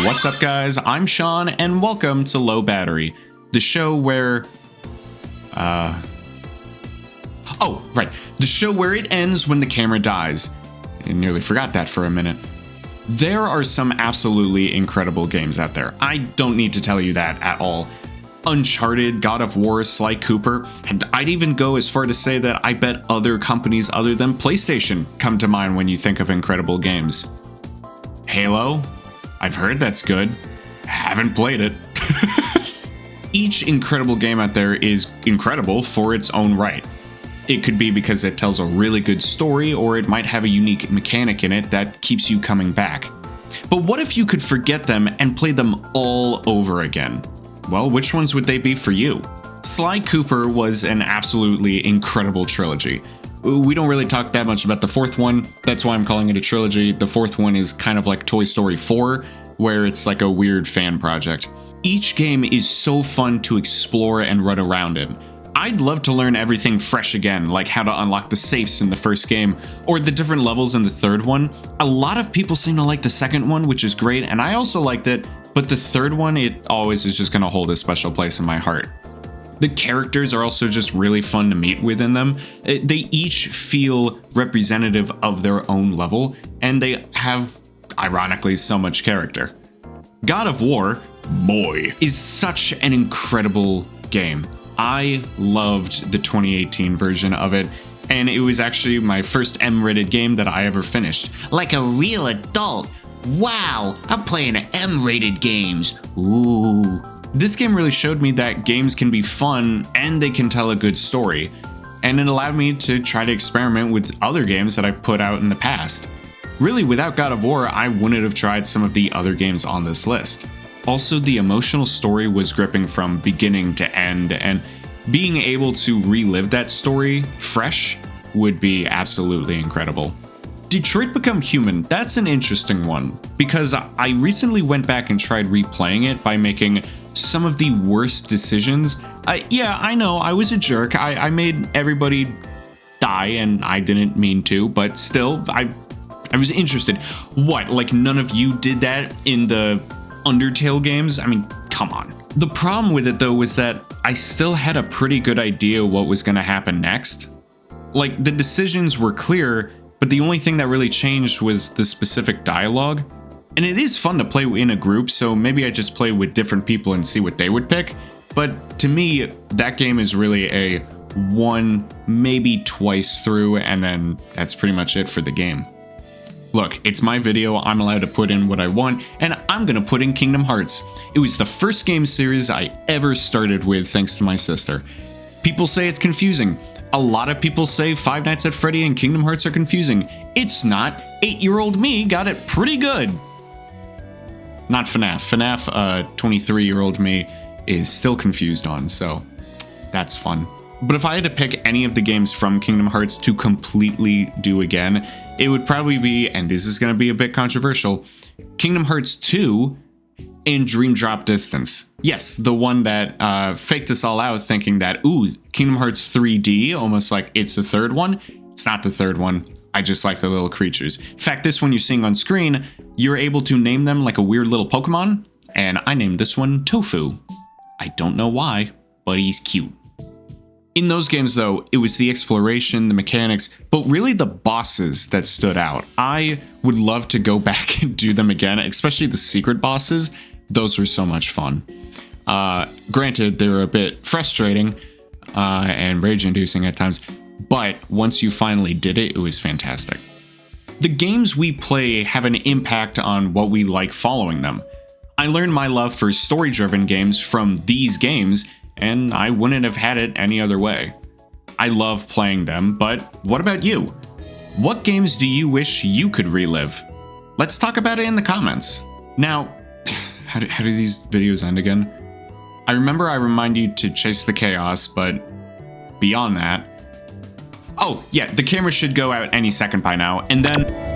What's up, guys? I'm Sean, and welcome to Low Battery, the show where... the show where it ends when the camera dies. I nearly forgot that for a minute. There are some absolutely incredible games out there. I don't need to tell you that at all. Uncharted, God of War, Sly Cooper, and I'd even go as far to say that I bet other companies other than PlayStation come to mind when you think of incredible games. Halo? I've heard that's good. Haven't played it. Each incredible game out there is incredible for its own right. It could be because it tells a really good story, or it might have a unique mechanic in it that keeps you coming back. But what if you could forget them and play them all over again? Well, which ones would they be for you? Sly Cooper was an absolutely incredible trilogy. We don't really talk that much about the fourth one, that's why I'm calling it a trilogy. The fourth one is kind of like Toy Story 4, where it's like a weird fan project. Each game is so fun to explore and run around in. I'd love to learn everything fresh again, like how to unlock the safes in the first game, or the different levels in the third one. A lot of people seem to like the second one, which is great, and I also liked it, but the third one, it always is just going to hold a special place in my heart. The characters are also just really fun to meet within them. They each feel representative of their own level, and they have, ironically, so much character. God of War, boy, is such an incredible game. I loved the 2018 version of it, and it was actually my first M-rated game that I ever finished. Like a real adult. Wow, I'm playing M-rated games. Ooh. This game really showed me that games can be fun and they can tell a good story, and it allowed me to try to experiment with other games that I put out in the past. Really, without God of War, I wouldn't have tried some of the other games on this list. Also, the emotional story was gripping from beginning to end, and being able to relive that story fresh would be absolutely incredible. Detroit Become Human, that's an interesting one, because I recently went back and tried replaying it by making some of the worst decisions. I know, I was a jerk. I made everybody die, and I didn't mean to, but still, I was interested. What, like none of you did that in the Undertale games? I mean, come on. The problem with it though was that I still had a pretty good idea what was gonna happen next. Like, the decisions were clear, but the only thing that really changed was the specific dialogue. And it is fun to play in a group, so maybe I just play with different people and see what they would pick. But to me, that game is really a one, maybe twice through, and then that's pretty much it for the game. Look, it's my video, I'm allowed to put in what I want, and I'm gonna put in Kingdom Hearts. It was the first game series I ever started with thanks to my sister. People say it's confusing. A lot of people say Five Nights at Freddy and Kingdom Hearts are confusing. It's not. 8-year-old me got it pretty good. Not FNAF. FNAF, 23-year-old me is still confused on, so that's fun. But if I had to pick any of the games from Kingdom Hearts to completely do again, it would probably be, and this is going to be a bit controversial, Kingdom Hearts 2 and Dream Drop Distance. Yes, the one that faked us all out thinking that, ooh, Kingdom Hearts 3D, almost like it's the third one. It's not the third one. I just like the little creatures. In fact, this one you're seeing on screen, you're able to name them like a weird little Pokemon, and I named this one Tofu. I don't know why, but he's cute. In those games, though, it was the exploration, the mechanics, but really the bosses that stood out. I would love to go back and do them again, especially the secret bosses. Those were so much fun. Granted, they were a bit frustrating and rage-inducing at times, but once you finally did it, it was fantastic. The games we play have an impact on what we like following them. I learned my love for story-driven games from these games, and I wouldn't have had it any other way. I love playing them, but what about you? What games do you wish you could relive? Let's talk about it in the comments. Now, how do these videos end again? I remember I remind you to chase the chaos, but beyond that... Oh, yeah, the camera should go out any second by now, and then...